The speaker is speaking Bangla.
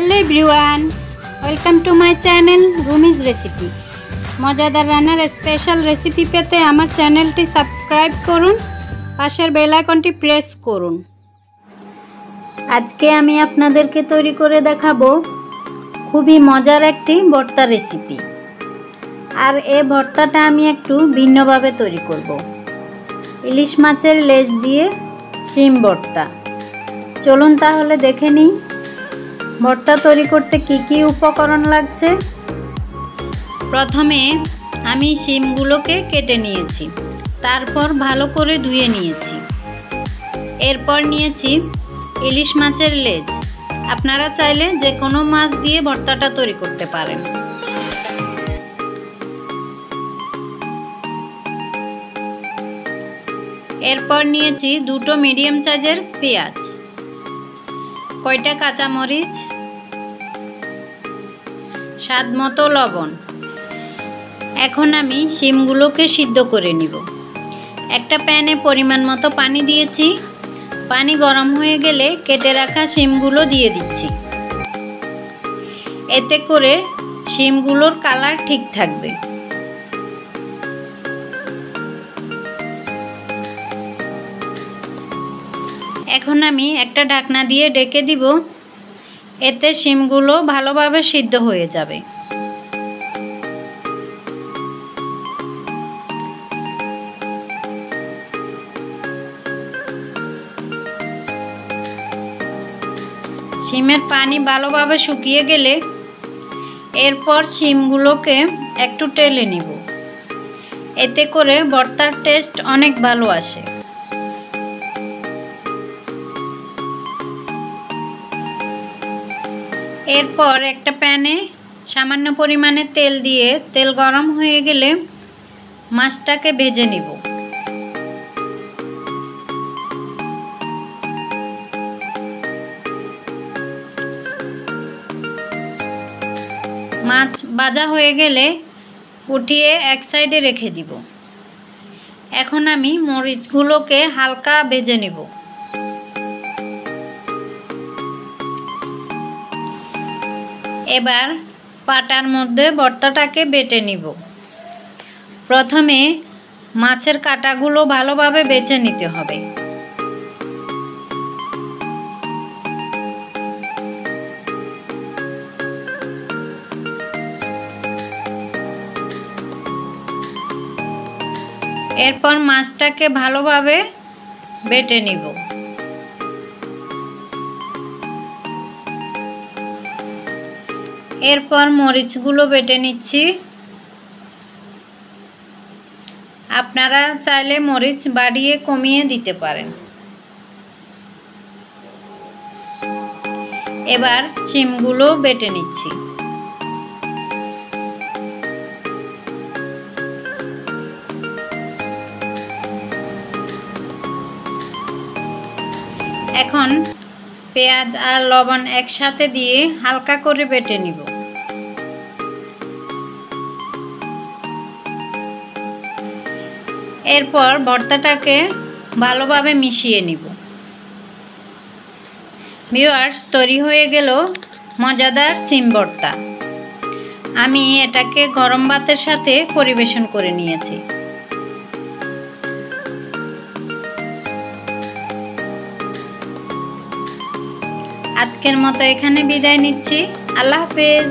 Hello everyone, welcome to my channel Rumi's recipe. মজাদার রান্নার স্পেশাল রেসিপি পেতে আমার চ্যানেলটি সাবস্ক্রাইব করুন, পাশের বেল আইকনটি প্রেস করুন। আজকে আমি আপনাদেরকে তৈরি করে দেখাবো খুবই মজার একটি ভর্তা রেসিপি। আর এই ভর্তাটা আমি একটু ভিন্নভাবে তৈরি করব। ইলিশ মাছের লেজ দিয়ে শিম ভর্তা। চলুন তাহলে দেখে নিই ভর্তা তৈরি করতে কি কি উপকরণ লাগছে। প্রথমে আমি শিমগুলোকে কেটে নিয়েছি, তারপর ভালো করে ধুয়ে নিয়েছি। এরপর নিয়েছি ইলিশ মাছের লেজ। আপনারা চাইলে যে কোনো মাছ দিয়ে ভর্তাটা তৈরি করতে পারেন। এরপর নিয়েছি দুটো মিডিয়াম সাইজের পেঁয়াজ, কয়টা কাঁচামরিচ, স্বাদ মতো লবণ। এখন আমি শিমগুলোকে সিদ্ধ করে নিব। একটা প্যানে পরিমাণ মতো পানি দিয়েছি। পানি গরম হয়ে গেলে কেটে রাখা শিমগুলো দিয়ে দিচ্ছি। এতে করে শিমগুলোর কালার ঠিক থাকবে। এখন আমি একটা ঢাকনা দিয়ে ঢেকে দিব। এতে শিমগুলো ভালোভাবে সিদ্ধ হয়ে যাবে। শিমের পানি ভালোভাবে শুকিয়ে গেলে এরপর শিমগুলোকে একটু টেলে নিব। এতে করে ভর্তার টেস্ট অনেক ভালো আসে। এরপর একটা প্যানে সামান্য পরিমাণে তেল দিয়ে তেল গরম হয়ে গেলে মাছটাকে ভেজে নিব। মাছ ভাজা হয়ে গেলে উঠিয়ে এক সাইডে রেখে দিব। এখন আমি মরিচগুলোকে হালকা ভেজে নেব। এবার পাটার মধ্যে ভর্তাটাকে বেটে নিব। প্রথমে মাছের কাঁটাগুলো ভালোভাবে বেছে নিতে হবে। এরপর মাছটাকে ভালোভাবে বেটে নিব। এরপর মরিচগুলো বেটে নিচ্ছি। আপনারা চাইলে মরিচ বাড়িয়ে কমিয়ে দিতে পারেন। এবার শিমগুলো বেটে নিচ্ছি। এখন পেঁয়াজ আর লবণ একসাথে দিয়ে হালকা করে বেটে নিব। এরপর ভর্তাটাকে ভালোভাবে মিশিয়ে নিব। ভিউয়ার্স, তৈরি হয়ে গেল মজাদার শিম ভর্তা। আমি এটাকে গরম ভাতের সাথে পরিবেশন করে নিয়েছি। আজকের মতো এখানে বিদায় নিচ্ছি। আল্লাহ হাফেজ।